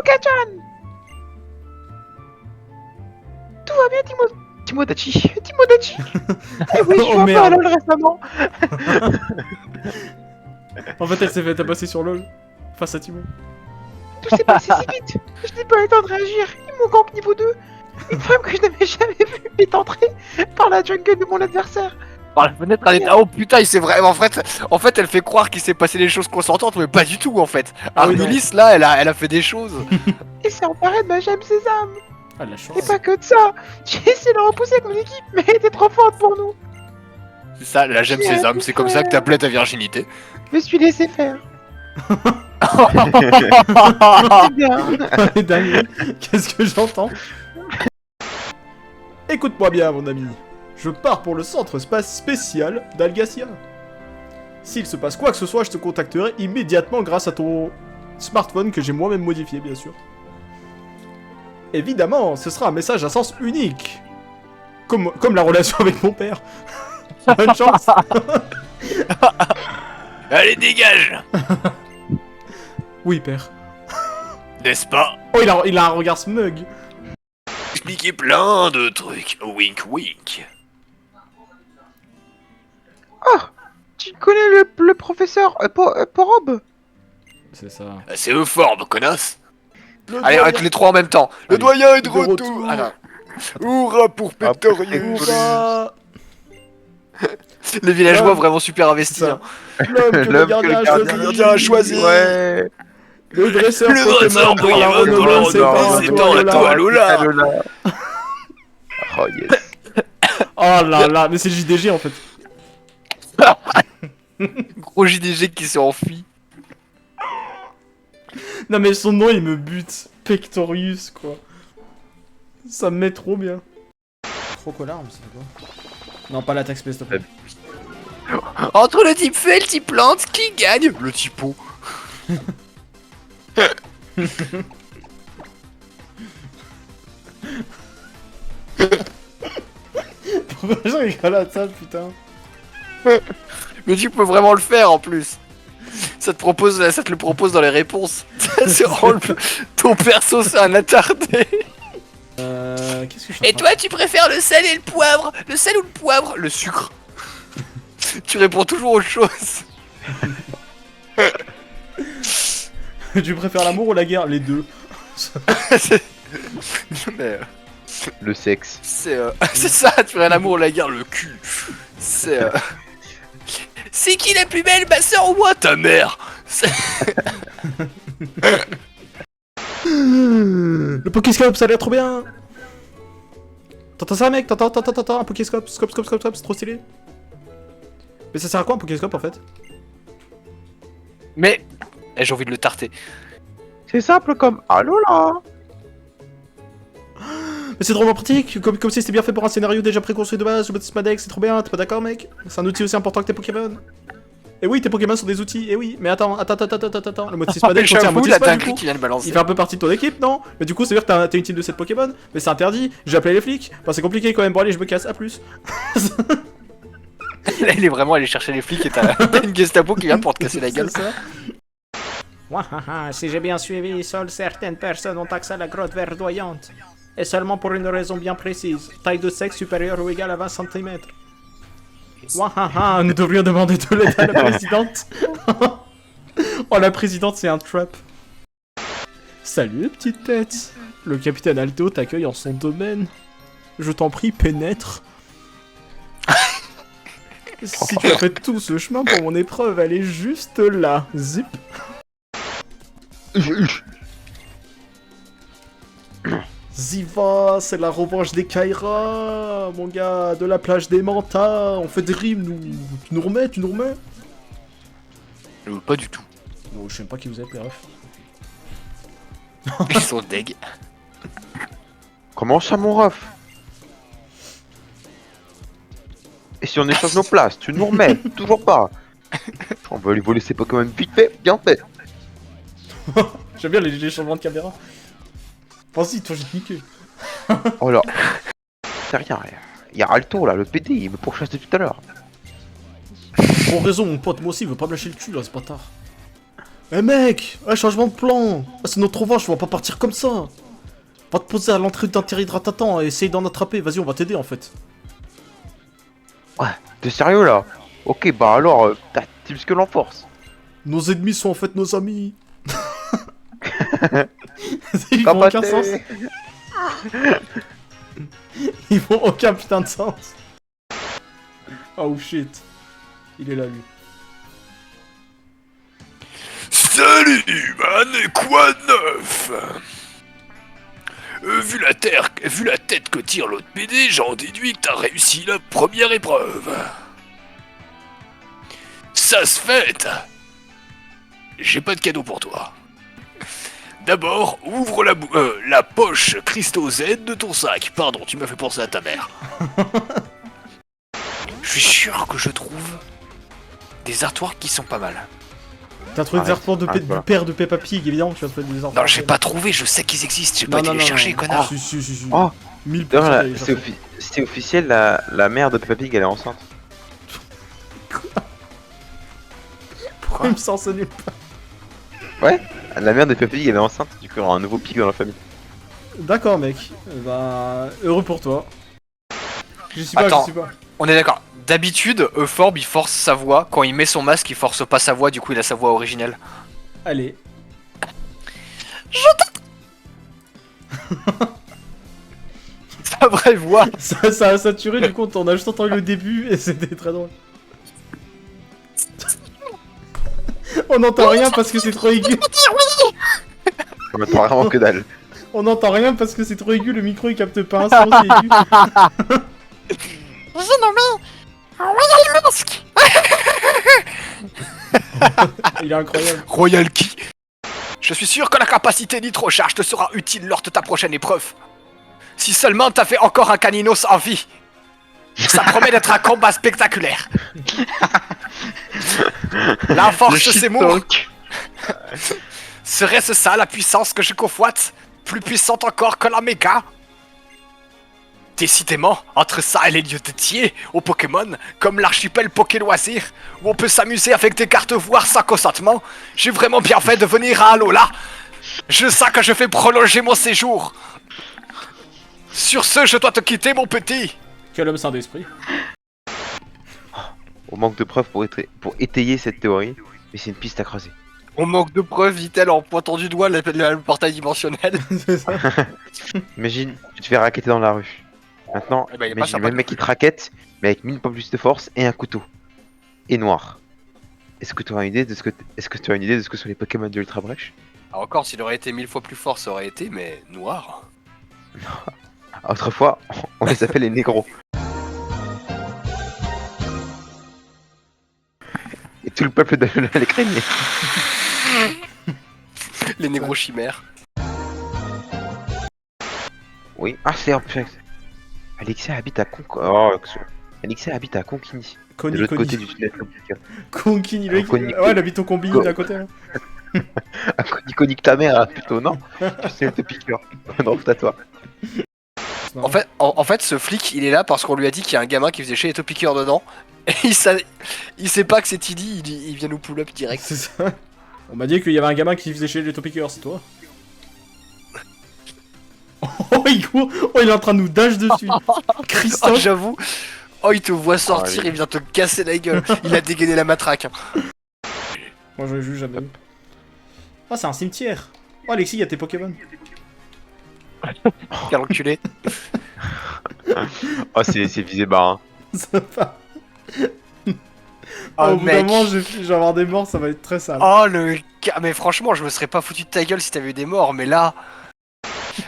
Pikachu. Tout va bien, Timodachi. Timodachi. Eh oui, je Oh, joue un peu à merde. LoL récemment. En fait, elle s'est fait tabasser sur LoL. Face à Timo. Tout s'est passé si vite. Je n'ai pas eu le temps de réagir. Ils m'ont gank niveau 2. Une femme que je n'avais jamais vue est entrée par la jungle de mon adversaire. Par la fenêtre, elle est... Oh putain, il s'est vraiment... En fait, elle fait croire qu'il s'est passé des choses consentantes, mais pas du tout, en fait. Ah oui, Armilis, là, elle a fait des choses. Il s'est emparé de ma gemme sésame. Ah, la Et chance. pas que de ça. J'ai essayé de le repousser avec mon équipe, mais elle était trop forte pour nous. C'est ça, la gemme sésame, c'est comme ça que t'appelais ta virginité. Je me suis laissé faire. C'est bien. Allez, dingue. Qu'est-ce que j'entends? Écoute-moi bien, mon ami. Je pars pour le centre spécial d'Algacia. S'il se passe quoi que ce soit, je te contacterai immédiatement grâce à ton smartphone que j'ai moi-même modifié, bien sûr. Évidemment, ce sera un message à sens unique. Comme la relation avec mon père. Bonne chance. Allez, dégage. Oui, père. N'est-ce pas? Oh, il a un regard smug. Expliquer plein de trucs. Wink wink. Oh, tu connais le professeur Porob? C'est ça. C'est Euphorbe, connasse. Allez, arrête les trois en même temps. Le Allez. doyen est de De retour. retour. Alors. Hurrah pour Pectorius. Hurrah. Les villageois L'homme. vraiment super investis. C'est ça. Hein. L'homme que le gardien a choisi. a choisi. Ouais. Le dresseur Le dresseur Pokémon pour la Pokémon pour la renommée, c'est renommée, pas c'est un un Lola. Lola. Oh yes. Oh là là, mais c'est JDG en fait. Gros JDG qui s'est enfui. Non mais son nom il me bute. Pectorius quoi. Ça me met trop bien. Crocolarme, c'est quoi? Non, pas l'attaque space, s'il te plaît. Entre le type feu et le type plante, qui gagne? Le typo. Pourquoi je rigole à ça, putain? Mais tu peux vraiment le faire en plus. Ça te le propose dans les réponses. C'est vraiment ton perso, c'est un attardé. Qu'est-ce que je suis Et toi, tu préfères le sel et le poivre? Le sel ou le poivre? Le sucre. Tu réponds toujours autre chose. Tu préfères l'amour ou la guerre? Les deux. Mais, Le sexe. c'est ça, tu ferais l'amour ou la guerre, le cul. C'est C'est qui la plus belle, ma soeur ou moi? Ta mère. Le Pokéscope, ça a l'air trop bien. T'entends ça, mec? T'entends un Pokéscope? Scope, c'est trop stylé. Mais ça sert à quoi un Pokéscope en fait? Mais j'ai envie de le tarter. C'est simple comme allô là. Mais c'est drôlement pratique, comme si c'était bien fait pour un scénario déjà préconstruit de base. Je baptise ma deck, c'est trop bien, t'es pas d'accord, mec? C'est un outil aussi important que tes Pokémon. Et oui, tes Pokémon sont des outils, et oui, mais attends, le mot Spadek contient un J'avoue, motif la pas du dinguerie coup. qui vient de balancer. Il fait un peu partie de ton équipe, non? Mais du coup, ça veut dire que t'es une team de 7 Pokémon. Mais c'est interdit, j'ai appelé les flics. Enfin, c'est compliqué quand même, bon allez, je me casse, à plus. Là, il est vraiment allé chercher les flics et t'as une Gestapo qui vient pour te casser la gueule. C'est ça. Wahaha, si j'ai bien suivi, seules certaines personnes ont accès à la grotte verdoyante. Et seulement pour une raison bien précise. Taille de sexe supérieure ou égale à 20 cm. Wahaha, nous devrions demander de l'aide à la présidente. Oh, la présidente, c'est un trap. Salut, petite tête. Le capitaine Alto t'accueille en son domaine. Je t'en prie, pénètre. Si tu as fait tout ce chemin pour mon épreuve, elle est juste là. Zip. Ziva, c'est la revanche des Kaira, mon gars, de la plage des Mantas. On fait des rimes, nous. Tu nous remets? Pas du tout. Oh, je sais pas qui vous êtes, les refs. Ils sont deg. Comment ça mon ref? Et si on échange nos places, tu nous remets? Toujours pas. On va lui voler ses Pokémon vite fait, bien fait. J'aime bien les changements de caméra. Vas-y, toi, j'ai te niqué. Oh là. C'est rien. Il y a Alto là, le PD, il me pourchasse depuis tout à l'heure. Bon raison, mon pote, moi aussi, il veut pas me lâcher le cul, là, ce bâtard. Eh mec, ouais, changement de plan. Ah, c'est notre revanche, on va pas partir comme ça. Va te poser à l'entrée d'un hydratant et essaye d'en attraper. Vas-y, on va t'aider en fait. Ouais, t'es sérieux là? Ok, bah alors, t'es plus que l'enforce. Nos ennemis sont en fait nos amis. Ils T'as font pas aucun sens. Ils font aucun putain de sens. Oh shit. Il est là lui. Salut, man, quoi de neuf? Vu la tête que tire l'autre PD, j'en déduis que t'as réussi la première épreuve. Ça se fait. J'ai pas de cadeau pour toi. D'abord, ouvre la poche Christo Z de ton sac. Pardon, tu m'as fait penser à ta mère. Je suis sûr que je trouve des artworks qui sont pas mal. T'as trouvé des Arrête, artworks arrête du pas. père de Peppa Pig, évidemment, tu vas trouver des artworks. Non, j'ai pas trouvé, je sais qu'ils existent, j'ai pas été les chercher, connard. Si, si, si, si. Oh, 1000% d'ailleurs, d'aller les c'est chercher. c'est officiel, la mère de Peppa Pig, elle est enceinte. Pourquoi il me sort ça nulle part? Ouais, la mère de Peppa Pig, elle est enceinte, du coup, il y aura un nouveau pig dans la famille. D'accord, mec. Bah, heureux pour toi. Je sais pas, Attends. je sais pas. On est d'accord. D'habitude, Euphorbe il force sa voix. Quand il met son masque, il force pas sa voix, du coup il a sa voix originelle. Allez. Sa vraie voix. Ça a saturé, du coup, on a juste entendu le début et c'était très drôle. On n'entend rien parce que c'est trop aigu. On entend vraiment que dalle. On n'entend rien parce que c'est trop aigu, le micro il capte pas un son, c'est aigu. J'ai nommé Royal Mask. Il est incroyable. Royal Key. Je suis sûr que la capacité nitro-charge te sera utile lors de ta prochaine épreuve. Si seulement t'as fait encore un caninos en vie. Ça promet d'être un combat spectaculaire. La force de ces mots. Serait-ce ça la puissance que je convoite? Plus puissante encore que la méga? Décidément, entre ça et les lieux dédiés aux Pokémon, comme l'archipel Poké Loisirs, où on peut s'amuser avec des cartes voire sans consentement, j'ai vraiment bien fait de venir à Alola. Je sens que je vais prolonger mon séjour. Sur ce, je dois te quitter, mon petit. Quel homme saint d'esprit. On manque de preuves pour étayer cette théorie, mais c'est une piste à creuser. On manque de preuves, dit-elle en pointant du doigt le portail dimensionnel. C'est ça. Imagine, tu te fais raqueter dans la rue. Maintenant, Eh ben, y a pas imagine ça, le pas même de mec qui te raquette, mais avec 1000 fois plus de force et un couteau. Et noir. Est-ce que tu as une idée de ce que sont les Pokémon de Ultra Brèche? Ah, encore, s'il aurait été 1000 fois plus fort, ça aurait été, mais noir. Autrefois, on les appelle les négros. Et tout le peuple de les craignait. Les négros chimères. Oui. Ah, c'est un peu. Alexia habite à Alexia habite à Conquigny. De Conny, l'autre côté Conny. du tunnel. Conquini, le mec. Conny. Ouais, il habite au combini d'à côté. Là. Ah, Conny que ta mère, hein, plutôt, non? Tu sais, elle te piqueur. Non, c'est à toi. En fait, ce flic, il est là parce qu'on lui a dit qu'il y a un gamin qui faisait chier les topiqueurs dedans. Et il sait pas que c'est Tiddy, il vient nous pull up direct. C'est ça. On m'a dit qu'il y avait un gamin qui faisait chez les Topickers, c'est toi? Oh, il court. Oh, il est en train de nous dash dessus. Oh, Christophe. j'avoue. Oh, il te voit sortir, oui. il vient te casser la gueule. Il a dégainé la matraque. Moi, je juge jamais. Ah, c'est un cimetière. Oh, Alexis, il y a tes Pokémon. Quel enculé. Oh, c'est visé bas, hein. Ça va. Oh, Au bout d'un mec. moment, je vais avoir des morts, ça va être très sale. Oh, le gars. Mais franchement, je me serais pas foutu de ta gueule si t'avais eu des morts, mais là.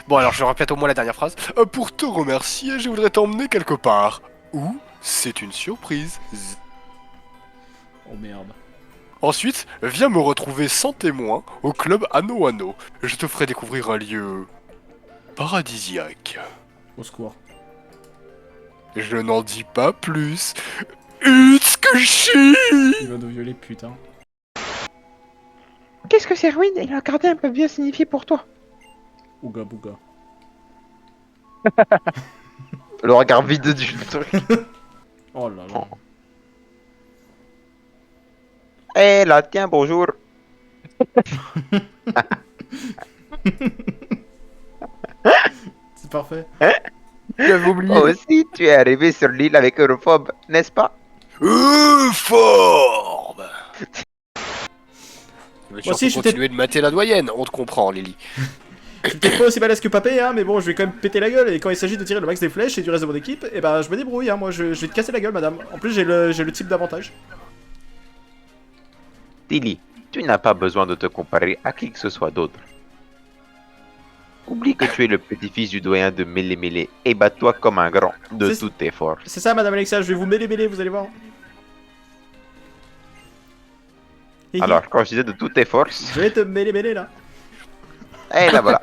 Bon, alors je répète au moins la dernière phrase. Pour te remercier, je voudrais t'emmener quelque part. Où c'est une surprise. Oh merde. Ensuite, viens me retrouver sans témoin au club Anno Anno. Je te ferai découvrir un lieu paradisiaque. Au secours. Je n'en dis pas plus. Utsukushi! Il va nous violer, putain. Qu'est-ce que c'est, Ruine? Et la gardien peut bien signifier pour toi. Ouga bouga. Le regard vide du truc. Oh là là. Eh là, tiens, bonjour. C'est parfait. J'avais oublié. Toi aussi, tu es arrivé sur l'île avec Europhobe, n'est-ce pas? Forbe. Tu Moi aussi, je suis continuer de mater la doyenne, on te comprend, Lily. Je suis peut-être pas aussi balèze que Papé, hein, mais bon, je vais quand même péter la gueule. Et quand il s'agit de tirer le max des flèches et du reste de mon équipe, et ben je me débrouille, hein. Moi, je vais te casser la gueule, madame. En plus, j'ai le type d'avantage. Tilly, tu n'as pas besoin de te comparer à qui que ce soit d'autre. Oublie que tu es le petit-fils du doyen de Mêlé Mêlé et bats-toi comme un grand de C'est- toutes tes forces. C'est ça, madame Alexia, je vais vous mêler, vous allez voir. Hihi. Alors, quand je disais de toutes tes forces, Je vais te mêler là. eh là voilà.